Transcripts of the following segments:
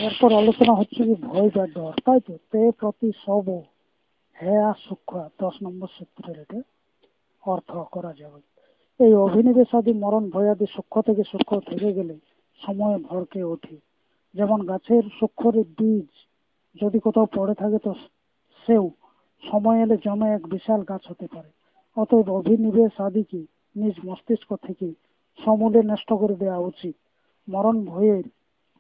এরপর আলোচনা হচ্ছে যে ভয় বা ডর, তাই তো। তে প্রতি সব হ্যাঁ সূক্ষ্ম 10 নম্বর সূত্রের এটা অর্থ করা যাবে। এই অভিনিবেশাদি মরণ ভয়াদি সূক্ষ্ম থেকে সূক্ষ্ম থেকে গেলে সময়ে ভরকে ওঠে। যেমন গাছের সূক্ষ্মের বীজ যদি কোথাও পড়ে থাকে তো সেও সময় এলে জমে এক বিশাল গাছ হতে পারে। অতএব অভিনিবেশ আদিকে নিজ মস্তিষ্ক থেকে সমূলে নষ্ট করে দেওয়া উচিত। মরণ ভয়ের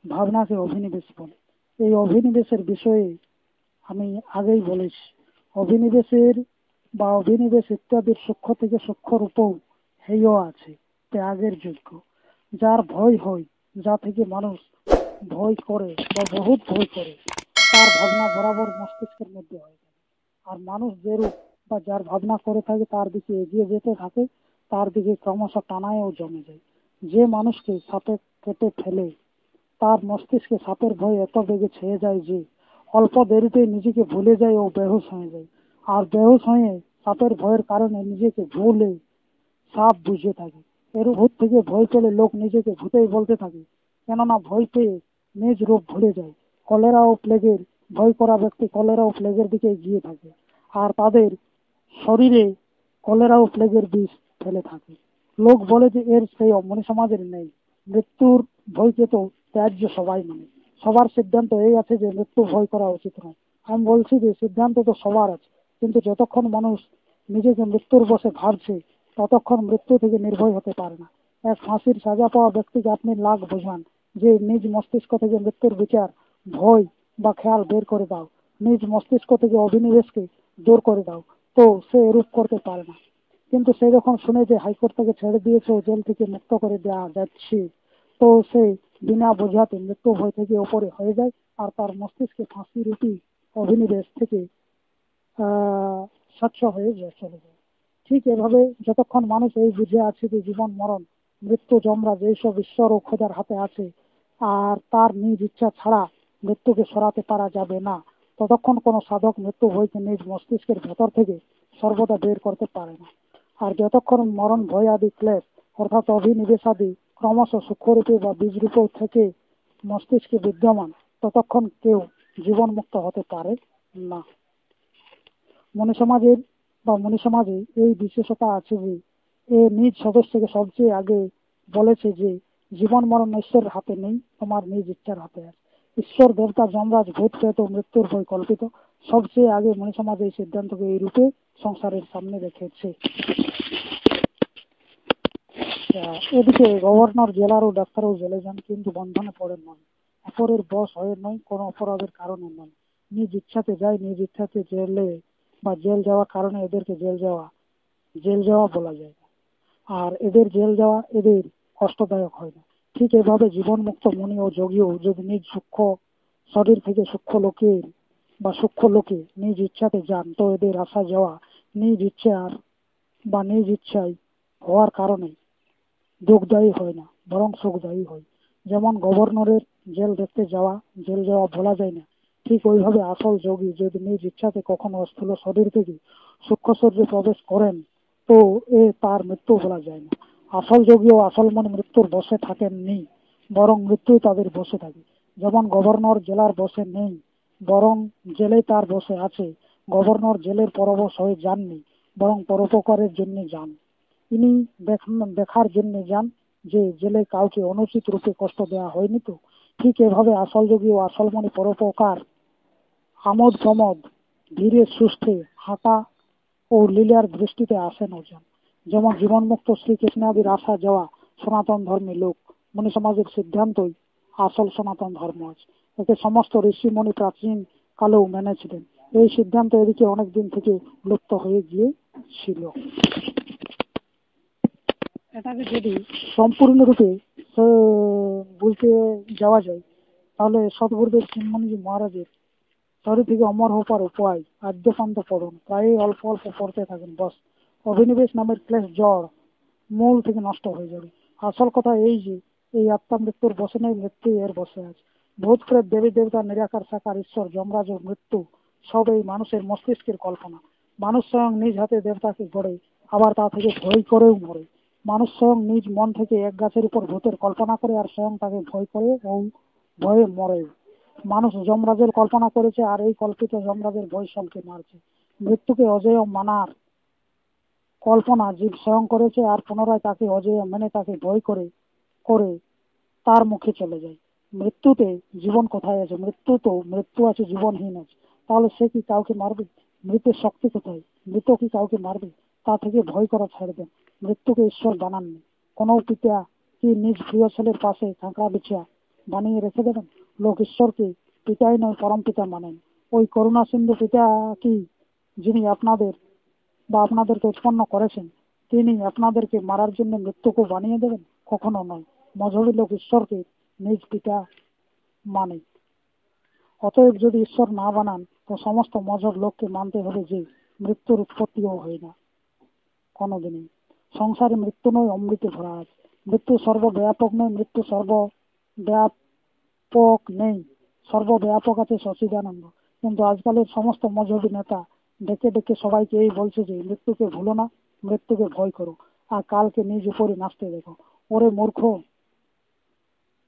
ভাবনাকে অভিনিবেশ বলে। এই অভিনিবেশের বিষয়ে আমি আগেই বলেছি। অভিনিবেশের বা অভিনিবেশ ইত্যাদির সূক্ষ্ম থেকে সূক্ষ্ম রূপও হেয় আছে, ত্যাগের যোগ্য। যার ভয় হয়, যা থেকে মানুষ ভয় করে বা বহুত ভয় করে, তার ভাবনা বরাবর মস্তিষ্কের মধ্যে হয়। আর মানুষ যেরূপ বা যার ভাবনা করে থাকে তার দিকে এগিয়ে যেতে থাকে, তার দিকে ক্রমশ টানায়ও জমে যায়। যে মানুষকে সাপে কেটে ফেলে তার মস্তিষ্কে সাপের ভয় এত বেগে ছেয়ে যায় যে অল্প দেরিতে নিজেকে ভুলে যায় ও বেহুশ হয়ে যায়। আর বেহুশ হয়ে সাপের ভয়ের কারণে নিজেকে ভুলে সাপ বুঝে থাকে। এর ভূত থেকে ভয় পেলে লোক নিজেকে ভূতেই বলতে থাকে, কেননা ভয় পেয়ে নিজ রূপ ভুলে যায়। কলেরা ও প্লেগের ভয় করা ব্যক্তি কলেরা ও প্লেগের দিকে এগিয়ে থাকে, আর তাদের শরীরে কলেরা ও প্লেগের বিষ ফেলে থাকে। লোক বলে যে এর সেই মনি সমাজের নেই। মৃত্যুর ভয়কে তো ত্যায্য সবাই মানে। সবার সিদ্ধান্ত এই আছে যে মৃত্যু ভয় করা উচিত নয়। আমি বলছি যে সিদ্ধান্ত তো সবার আছে, কিন্তু যতক্ষণ মানুষ নিজেকে মৃত্যুর বসে ভাবছে ততক্ষণ মৃত্যু থেকে নির্ভয় হতে পারে না। এক ফাঁসির সাজা পাওয়া ব্যক্তিকে আপনি লাখ বোঝান যে নিজ মস্তিষ্ক থেকে মৃত্যুর বিচার, ভয় বা খেয়াল বের করে দাও, নিজ মস্তিষ্ক থেকে অভিনিবেশকে দূর করে দাও, তো সে এরূপ করতে পারে না। কিন্তু সে যখন শুনে যে হাইকোর্ট তাকে ছেড়ে দিয়েছে ও জেল থেকে মুক্ত করে দেওয়া যাচ্ছে, তো সে বিনা বোঝাতে মৃত্যু ভয় থেকে ওপরে হয়ে যায় আর তার মস্তিষ্কে ফাঁসি রূপী অভিনিবেশ থেকে স্বচ্ছ হয়ে চলে যায়। ঠিক এভাবে যতক্ষণ মানুষ এই বুঝে আছে যে জীবন মরণ, মৃত্যু যমরাজ এইসব ঈশ্বর ও খোদার হাতে আছে আর তার নিজ ইচ্ছা ছাড়া মৃত্যুকে সরাতে পারা যাবে না, ততক্ষণ কোনো সাধক মৃত্যু ভয়কে নিজ মস্তিষ্কের ভেতর থেকে সর্বদা বের করতে পারে না। আর যতক্ষণ মরণ ভয় আদি ক্লেশ অর্থাৎ অভিনিবেশ আদি ক্রমশ সূক্ষ্মরূপে বা বীজরূপ থেকে মস্তিষ্কে বিদ্যমান, ততক্ষণ কেউ জীবন মুক্ত হতে পারে না। মনি সমাজে এই বিশেষতা আছে যে এ নিজ সদস্যকে সবচেয়ে আগে বলেছে যে জীবন মরণ ঈশ্বরের হাতে নেই, তোমার নিজ ইচ্ছার হাতে আছে। ঈশ্বর, দেবতা, যমরাজ, ভূত প্রেত মৃত্যুর ভয় কল্পিত। সবচেয়ে আগে মনি সমাজ এই সিদ্ধান্তকে এই রূপে সংসারের সামনে রেখেছে। এদিকে গভর্নর জেলার ও ডাক্তারও জেলে যান, কিন্তু বন্ধনে পড়েন নয়, অপরের বশ হয়ে নয়, কোনো অপরাধের কারণে নয়। নিজ ইচ্ছাতে যায়, নিজ ইচ্ছাতে জেলে বা জেল যাওয়ার কারণে এদেরকে জেল যাওয়া বলা যায়। আর এদের জেল যাওয়া এদের কষ্টদায়ক হয় না। ঠিক এভাবে জীবন মুক্ত মনি ও যোগীও যদি নিজ সূক্ষ্ম শরীর থেকে সূক্ষ্ম লোকে নিজ ইচ্ছাতে যান, তো এদের আসা যাওয়া নিজ ইচ্ছার বা নিজ ইচ্ছায় হওয়ার কারণে দুঃখদায়ী হয় না, বরং সুখদায়ী হয়। যেমন গভর্নরের জেল দেখতে যাওয়া জেল যাওয়া বলা যায় না, ঠিক ওইভাবে আসল যোগী যদি নিজ ইচ্ছাতে কখনো স্থূল শরীর থেকে সূক্ষ্ম শরীরে প্রবেশ করেন তো তার মৃত্যু বলা যায় না। আসল যোগী ও আসল মন মৃত্যুর বসে থাকেননি, বরং মৃত্যুই তাদের বসে থাকে। যেমন গভর্নর জেলার বসে নেই, বরং জেলে তার বসে আছে। গভর্নর জেলের পরবশ হয়ে যাননি, বরং পরোপকারের জন্য যান। তিনি দেখার জন্য যান যে জেলে কাউকে অনুচিত রূপে কষ্ট দেওয়া হয়নি তো। ঠিক এভাবে আসল যোগী ও আসল মনে পরোপকার আমোদ প্রমোদ ধীরে সুস্থে হাঁটা ও লীলার দৃষ্টিতে আসেন ও যান। যেমন জীবনমুক্ত শ্রীকৃষ্ণাদির আসা যাওয়া সনাতন ধর্মী লোক মনি সমাজের সিদ্ধান্তই আসল সনাতন ধর্ম আছে। একে সমস্ত ঋষি মনি প্রাচীন কালেও মেনেছিলেন। এই সিদ্ধান্ত এদিকে অনেকদিন থেকে লুপ্ত হয়ে গিয়েছিল। এটাকে যদি সম্পূর্ণরূপে বলতে যাওয়া যায় তাহলে সদ্গুরুদেব চিন্ময়ী মহারাজের শরীর থেকে অমর হওয়ার উপায় আদ্যপান্ত পড়ুন, প্রায় অল্প অল্প পড়তে থাকেন, বস অভিনিবেশ নামের ক্লেশ জড় মূল থেকে নষ্ট হয়ে যাবে। আসল কথা এই যে এই আত্মা মৃত্যুর বসে নেই, মৃত্যু এর বসে আছে। ভূত প্রেত দেবী দেবতা নিরাকার সাকার ঈশ্বর যমরাজ ও মৃত্যু সব এই মানুষের মস্তিষ্কের কল্পনা। মানুষ স্বয়ং নিজ হাতে দেবতাকে গড়ে, আবার তা থেকে ভয় করেও মরে। মানুষ স্বয়ং নিজ মন থেকে এক গাছের উপর ভূতের কল্পনা করে আর স্বয়ং তাকে ভয় করে ও ভয়ে মরে। মানুষ যমরাজের কল্পনা করেছে আর এই কল্পিত যমরাজের ভয় সলকে মারছে। মৃত্যুকে অজেয় মানার কল্পনা জীব স্বয়ং করেছে আর পুনরায় তাকে অজেয় মেনে তাকে ভয় করে করে তার মুখে চলে যায়। মৃত্যুতে জীবন কোথায় আছে? মৃত্যু আছে, জীবনহীন আছে। তাহলে সে কি কাউকে মারবে? মৃতের শক্তি কোথায়? মৃত কি কাউকে মারবে? তা থেকে ভয় করা ছেড়ে দেন। মৃত্যুকে ঈশ্বর বানাননি। কোনো পিতা কি নিজ প্রিয় ছেলের পাশে কাঁকড়া বিছিয়া বানিয়ে রেখে দেবেন? লোক ঈশ্বরকে পিতাই নয় পরম পিতা মানেন। ওই করুণা সিন্ধু পিতা কি, যিনি আপনাদেরকে উৎপন্ন করেছেন, তিনি আপনাদেরকে মারার জন্য মৃত্যুকে বানিয়ে দেবেন? কখনো নয়। মজহবী লোক ঈশ্বরকে নিজ পিতা মানে। অতএব যদি ঈশ্বর না বানান তো সমস্ত মজহব লোককে মানতে হবে যে মৃত্যুর উৎপত্তিও হয় না কোনোদিনই। সংসারে মৃত্যু নয়, অমৃতে ভরা আছে। মৃত্যু সর্বব্যাপক নয়, মৃত্যু সর্বব্যাপক নেই। সর্বব্যাপক আছে সচিদানন্দ। কিন্তু আজকালের সমস্ত মজহবী নেতা ডেকে ডেকে সবাইকে এই বলছে যে মৃত্যুকে ভুলো না, মৃত্যুকে ভয় করো, আর কালকে নিজ উপরে নাচতে দেখো। ওরে মূর্খ,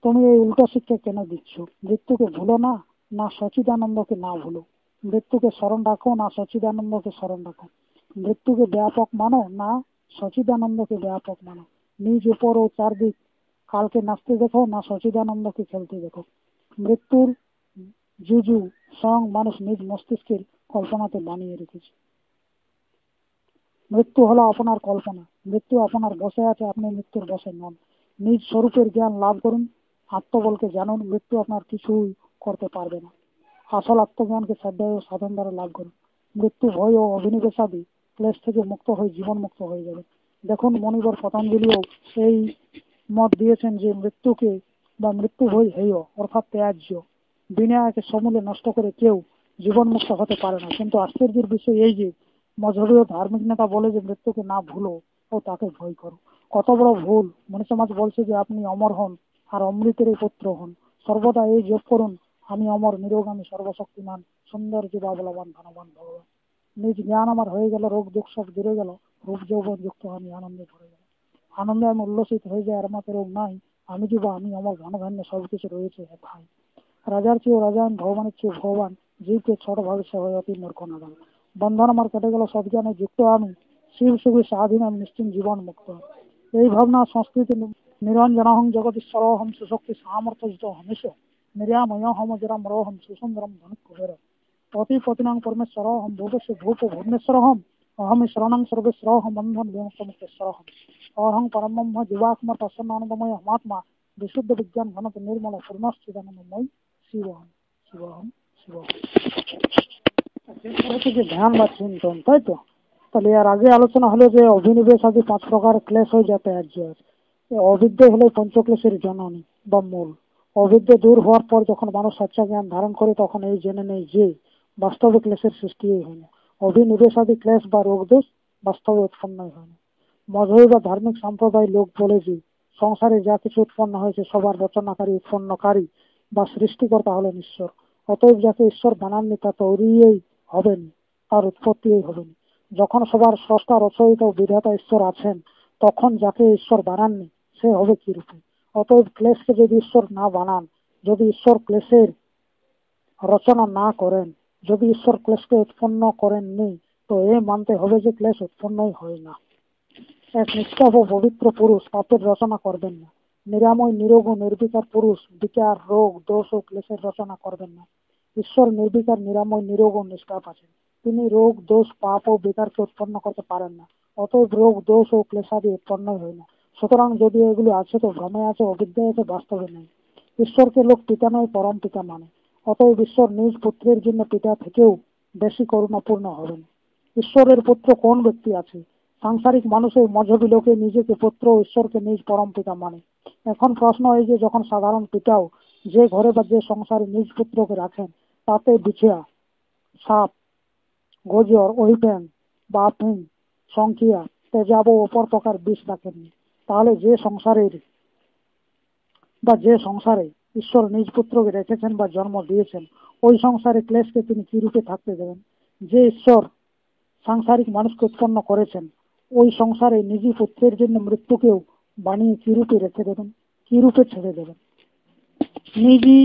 তুমি এই উল্টো শিক্ষা কেন দিচ্ছ? মৃত্যুকে ভুলো না, না সচিদানন্দকে না ভুলো। মৃত্যুকে স্মরণ রাখো, না সচিদানন্দকে স্মরণ রাখো। মৃত্যুকে ব্যাপক মানো, না সচিদানন্দকে ব্যাপক মানো। নিজ উপর ও চারদিক কালকে নাচতে দেখো, না সচিদানন্দকে খেলতে দেখো। মৃত্যুর জুজু স্বয়ং মানুষ নিজ মস্তিষ্কের কল্পনাতে বানিয়ে রেখেছে। মৃত্যু হলো আপনার কল্পনা। মৃত্যু আপনার বসে আছে, আপনি মৃত্যুর বসে নন। নিজ স্বরূপের জ্ঞান লাভ করুন, আত্মবলকে জানুন। মৃত্যু আপনার কিছুই করতে পারবে না। আসল আত্মজ্ঞানকে শ্রদ্ধায় ও সাধন দ্বারা লাভ করুন। মৃত্যু ভয় ও অভিনিবেশাদি ক্লেশ থেকে মুক্ত হয়ে জীবন মুক্ত হয়ে যাবে। দেখুন, মনিবর পতঞ্জলিও এই মত দিয়েছেন যে মৃত্যুকে বা মৃত্যু ভয় হেয় অর্থাৎ ত্যায্য। বিনয়কে সমূলে নষ্ট করে কেউ জীবন মুক্ত হতে পারে না। কিন্তু আশ্চর্যের বিষয় এই যে মজহবী ও ধার্মিক নেতা বলে যে মৃত্যুকে না ভুলো ও তাকে ভয় করো। কত বড় ভুল! মনীষ সমাজ বলছে যে আপনি অমর হন আর অমৃতের পুত্র হন। সর্বদা এই যোগ করুন, আমি অমর, নিরোগামী, সর্বশক্তিমান, সুন্দর, জীবা বলবান, ধনবান ভগবান। নিজ জ্ঞান আমার হয়ে গেল, রোগ দুঃখ সব দূরে গেল, রূপ যৌবন যুক্ত আমি আনন্দে ভরে গেল। আনন্দে আমি উল্লসিত হয়ে যায়, আর মাত্র রোগ নাই। আমি জীবা, আমি অমর, ধনধান্য সবকিছু রয়েছে এক ভাই। রাজার চেয়েও রাজান, ভগবানের চেয়ে ভগবান, জীবকে ছোট ভাবে সে হয়ে অতি মূর্খ নাদান। বন্ধন আমার কেটে গেল, সজ্ঞানে যুক্ত আমি, শিব সুখী স্বাধীন আমি, নিশ্চিন্ত জীবন মুক্ত। এই ভাবনা সংস্কৃতি নিরঞ্জনহং জগদীশ্বরহম সুশক্তি সামর্থ্য হমেশ নিরাময় হম জরামরোহম সুসুন্দরম ধনুক কুবের পতি পতিনাং পরমেশ্বরহম ভূপস্য ভূপ ভুবনেশ্বরহম অহম শরণং সর্বেশ্বরহম বন্ধন বিমুক্ত মুক্তেশ্বরহম অহং পরমম জীবাত্ম প্রসন্নানন্দময় হমাত্মা বিশুদ্ধ বিজ্ঞান ঘনত নির্মল পূর্ণশ্চিদানন্দময় শিবহম শিবহম শিবহম। যে ধ্যান বা চিন্তন, তাই তো? তাহলে এর আগে আলোচনা হলো যে অভিনিবেশ আদি 5 প্রকার ক্লেশ হয়ে যাতে আর্য আছে। অবিদ্যা হলো পঞ্চক্লেশের জননী বা মূল। অবিদ্যা দূর হওয়ার পর যখন মানুষ সচ্চা জ্ঞান ধারণ করে তখন এই জেনে নেই যে বাস্তবে ক্লেশের সৃষ্টি হয় না। অভিনিবেশ আদি ক্লেশ বা রোগ দোষ বাস্তবে উৎপন্নই হয় না। মজহবী বা ধার্মিক সম্প্রদায় লোক বলে যে সংসারে যা কিছু উৎপন্ন হয়েছে সবার রচনাকারী, উৎপন্নকারী বা সৃষ্টিকর্তা হলেন ঈশ্বর। অতএব যাকে ঈশ্বর বানাননি তা তৈরিই হবেনি, তার উৎপত্তিই হবেনি। যখন সবার স্রষ্টা, রচয়িতা ও বিধাতা ঈশ্বর আছেন, তখন যাকে ঈশ্বর বানাননি সে হবে কি রূপে? অতএব ক্লেশকে যদি ঈশ্বর না বানান, যদি ঈশ্বর ক্লেশের রচনা না করেন, যদি ঈশ্বর ক্লেশকে উৎপন্ন করেননি, তো এ মানতে হবে যে ক্লেশ উৎপন্নই হয় না। এক নিষ্পাপ ও পবিত্র পুরুষ পাপের রচনা করবেন না। নিরাময়, নিরোগ ও নির্বিকার পুরুষ বিকার, রোগ, দোষ ও ক্লেশের রচনা করবেন না। ঈশ্বর নির্বিকার, নিরাময়, নিরোগ ও নিষ্পাপ আছেন। তিনি রোগ, দোষ, পাপ ও বিকারকে উৎপন্ন করতে পারেন না। অতএব রোগ, দোষ ও ক্লেশাদি উৎপন্নই হয় না। সুতরাং যদি এগুলি আছে তো ভ্রমে আছে, অবিদ্যায় আছে, বাস্তবে নেই। ঈশ্বরকে লোক পিতা নয় পরম পিতা মানে। অতএব ঈশ্বর নিজ পুত্রের জন্য পিতা থেকেও বেশি করুণাপূর্ণ হবেন। ঈশ্বরের পুত্র কোন ব্যক্তি আছে? সাংসারিক মানুষের মজহবী লোকে নিজেকে পুত্র ও ঈশ্বরকে নিজ পরম পিতা মানে। এখন প্রশ্ন এই যে যখন সাধারণ পিতাও যে ঘরে বা যে সংসারে নিজ পুত্রকে রাখেন, তাতে বিছিয়া, সাপ, গজর, ওহিপ্যাং, বাপিং, সংখিয়া, তেজাব ও অপর প্রকার বিষ রাখেননি, তাহলে যে সংসারে ঈশ্বর নিজ পুত্রকে রেখেছেন বা জন্ম দিয়েছেন, ওই সংসারে ক্লেশকে তিনি কি রূপে থাকতে দেবেন? যে ঈশ্বর সাংসারিক মানুষকে উৎপন্ন করেছেন, ওই সংসারে নিজ পুত্রের জন্য মৃত্যুকেও বানিয়ে কি রূপে রেখে দেবেন, কি রূপে ছেড়ে দেবেন? নিজই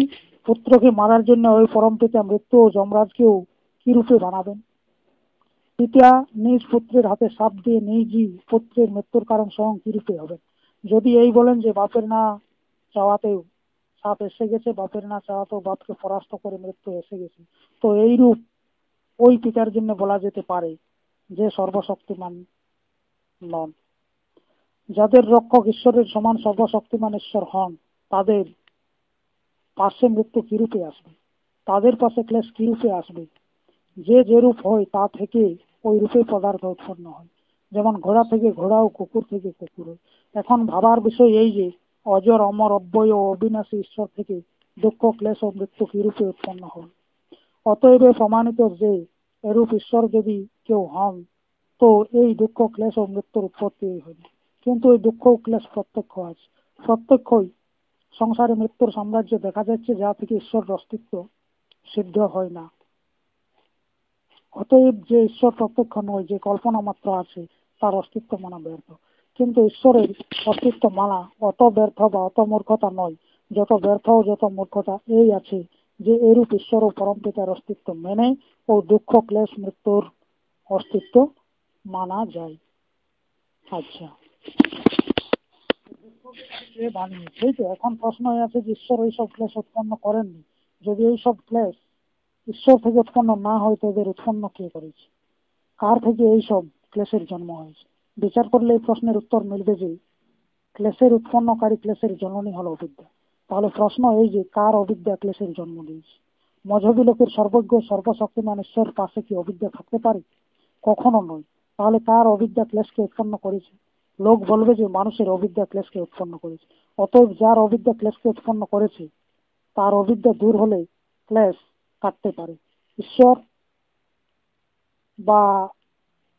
পুত্রকে মারার জন্য ওই পরম পিতা মৃত্যু ও যমরাজকেও কি রূপে বানাবেন? পিতা নিজ পুত্রের হাতে সাপ দিয়ে নিজই পুত্রের মৃত্যুর কারণ স্বয়ং কি রূপে হবেন? যদি এই বলেন যে বাপের না চাওয়াতেও সাপ এসে গেছে, বাপের না চাওয়াতেও বাপকে পরাস্ত করে মৃত্যু এসে গেছে, তো এই রূপ ওই পিতার জন্য বলা যেতে পারে যে সর্বশক্তিমান নন। যাদের রক্ষক ঈশ্বরের সমান সর্বশক্তিমান ঈশ্বর হন, তাদের পাশে মৃত্যু কিরূপে আসবে? তাদের পাশে ক্লেশ কিরূপে আসবে? যে যে রূপ হয় তা থেকে ওই রূপে পদার্থ উৎপন্ন হয়। যেমন ঘোড়া থেকে ঘোড়া ও কুকুর থেকে কুকুর হয়। এখন ভাবার বিষয় এই যে অজর অমর অব্যয় ও অবিনাশী ঈশ্বর থেকে দুঃখ ক্লেশ ও মৃত্যু কিরূপে উৎপন্ন হয়। অতএব প্রমাণিত যে এরূপ ঈশ্বর যদি কেউ হন, তো এই দুঃখ ক্লেশ ও মৃত্যুর উৎপত্তি হয়। কিন্তু এই দুঃখ ও ক্লেশ প্রত্যক্ষ আছে, প্রত্যক্ষই সংসারে মৃত্যুর সাম্রাজ্য দেখা যাচ্ছে, যা থেকে ঈশ্বরের অস্তিত্ব সিদ্ধ হয় না। অতএব যে ঈশ্বর প্রত্যক্ষ নয়, যে কল্পনা মাত্র আছে, তার অস্তিত্ব মানা ব্যর্থ। কিন্তু ঈশ্বরের অস্তিত্ব মানা অত ব্যর্থ বা অত মূর্খতা নয়, যত ব্যর্থ ও যত মূর্খতা এই আছে যে এরূপ ঈশ্বর ও পরম পিতার অস্তিত্ব মেনে ও দুঃখ ক্লেশ মৃত্যুর অস্তিত্ব মানা যায়। আচ্ছা, বানিয়েছে তো এখন প্রশ্ন আছে যে ঈশ্বর এইসব ক্লেশ উৎপন্ন করেননি। যদি এইসব ক্লেশ ঈশ্বর থেকে উৎপন্ন না হয়, তো এদের উৎপন্ন কে করেছে? কার থেকে এইসব ক্লেশের জন্ম হয়েছে? বিচার করলে এই প্রশ্নের উত্তর মিলবে যে ক্লেশের উৎপন্নকারী, ক্লেশের জননী হলো অবিদ্যা। তাহলে প্রশ্ন এই যে কার অবিদ্যা ক্লেশের জন্ম দিয়েছে? মজহবী লোকের সর্বজ্ঞ সর্বশক্তিমান ঈশ্বর পাশে কি অবিদ্যা থাকতে পারে? কখনো নয়। তাহলে কার অবিদ্যা ক্লেশকে উৎপন্ন করেছে? লোক বলবে যে মানুষের অবিদ্যা ক্লেশকে উৎপন্ন করেছে। অতএব যার অবিদ্যা ক্লেশকে উৎপন্ন করেছে, তার অবিদ্যা দূর হলে ক্লেশ কাটতে পারে। ঈশ্বর বা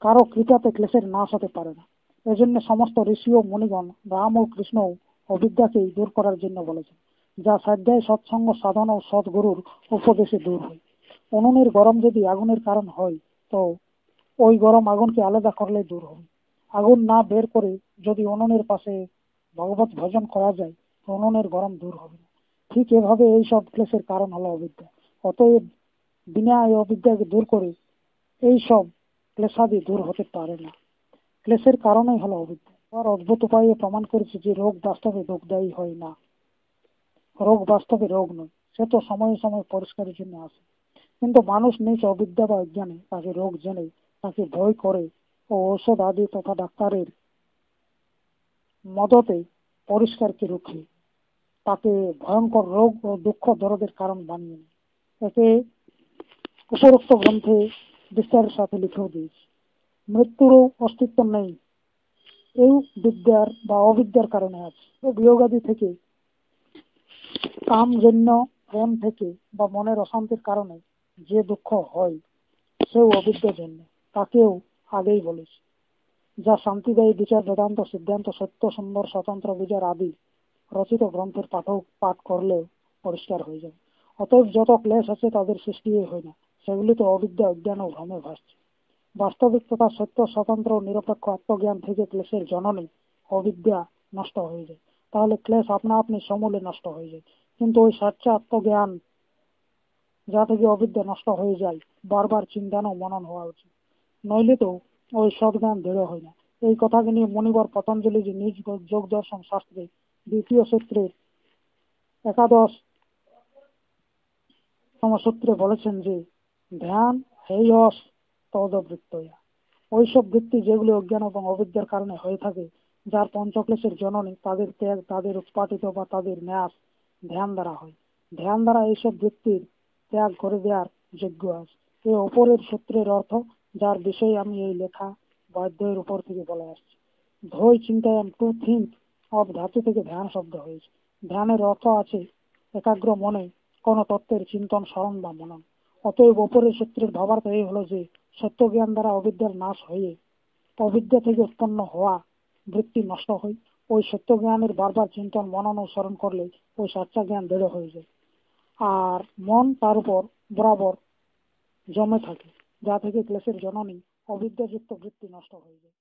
কারো কৃপাতে ক্লেশের নাশ হতে পারে না। এজন্য সমস্ত ঋষি ও মুনিগণ রাম ও কৃষ্ণ অবিদ্যাকেই দূর করার জন্য বলেছেন, যা সাধ্যায় সৎসঙ্গ সাধন ও সৎগুরুর উপদেশে দূর হয়। উনুনের গরম যদি আগুনের কারণ হয়, তো ওই গরম আগুনকে আলাদা করলে দূর হবে। আগুন না বের করে যদি উনুনের পাশে ভগবত ভজন করা যায়, তো উনুনের গরম দূর হবে না। ঠিক এভাবে এই সব ক্লেশের কারণ হলো অবিদ্যা। অতএব বিনা এই অবিদ্যাকে দূর করে এই সব ক্লেশাদি দূর হতে পারে না। ক্লেশের কারণই হলো অবিদ্যা। আর অদ্ভুত উপায়ে প্রমাণ করেছে যে রোগ বাস্তবে রোগদায়ী হয় না। রোগ বাস্তবে রোগ নয়, সে তো সময়ে সময়ে পরিষ্কারের জন্য আসে। কিন্তু মানুষ নিজ অবিদ্যা বা অজ্ঞানে তাকে রোগ জেনে তাকে ভয় করে ও ঔষধ আদি তথা ডাক্তারের মদতে পরিষ্কারকে রুখে তাকে ভয়ঙ্কর রোগ ও দুঃখ দরদের কারণ বানিয়ে নেয়। একে উপরোক্ত গ্রন্থে বিস্তারের সাথে লিখেও দিয়েছে। মৃত্যুরও অস্তিত্ব নেই, এই বিদ্যার বা অবিদ্যার কারণে আছে। বিয়োগাদি থেকে, কামজন্য প্রেম থেকে বা মনের অশান্তির কারণে যে দুঃখ হয়, সেও অবিদ্যার জন্য। তাকেও আগেই বলেছি, যা শান্তিদায়ী বিচার বেদান্ত সিদ্ধান্ত সত্য সুন্দর স্বতন্ত্র বিচার আদি রচিত গ্রন্থের পাঠ করলেও পরিষ্কার হয়ে যায়। অতএব যত ক্লেশ আছে তাদের সৃষ্টি হয় না, সেগুলি তো অবিদ্যা অজ্ঞান ও ভ্রমে ভাসছে। বাস্তবিক তথা সত্য স্বতন্ত্র নিরপেক্ষ আত্মজ্ঞান থেকে ক্লেশের জননী অবিদ্যা নষ্ট হয়ে যায়। তাহলে ক্লেশ আপনা আপনি সমূলে নষ্ট হয়ে যায়। কিন্তু ওই সাচ্চা আত্মজ্ঞান, যা থেকে অবিদ্যা নষ্ট হয়ে যায়, বারবার চিন্তান ও মনন হওয়া উচিত, নইলে তো ওই সদ্জ্ঞান দৃঢ় হয় না। এই কথাকে নিয়ে মনিবর পতঞ্জলি যে নিজ যোগ দর্শন শাস্ত্রে 2য় সূত্রের 11তম সূত্রে বলেছেন যে ধ্যান হেয়স তদবৃত্তয়া, ওইসব বৃত্তি যেগুলি অজ্ঞান এবং অবিদ্যার কারণে হয়ে থাকে, যার পঞ্চক্লেশের জননী, তাদের ত্যাগ, তাদের উৎপাটিত বা তাদের ন্যাস ধ্যান দ্বারা হয়। ধ্যান দ্বারা এইসব বৃত্তির ত্যাগ করে দেওয়ার যোগ্য আছে। এই ওপরের সূত্রের অর্থ, যার বিষয়ে আমি এই লেখা বাধ্যের উপর থেকে বলে আসছি। ধৈ চিন্তায়ন, টু থিঙ্ক অব ধাতু থেকে ধ্যান শব্দ হয়েছে। ধ্যানের অর্থ আছে একাগ্র মনে কোন তত্ত্বের চিন্তন, স্মরণ বা মনন। অতএব ওপরের সূত্রের ভাবার্থ এই হলো যে সত্য জ্ঞান দ্বারা অবিদ্যার নাশ হয়ে অবিদ্যা থেকে উৎপন্ন হওয়া বৃত্তি নষ্ট হয়। ওই সত্য জ্ঞানের বারবার চিন্তন মনন ও স্মরণ করলে ওই সাচ্চা জ্ঞান দৃঢ় হয়ে যায়, আর মন তার উপর বরাবর জমে থাকে, যা থেকে ক্লেশের জননী অবিদ্যাযুক্ত বৃত্তি নষ্ট হয়ে যায়।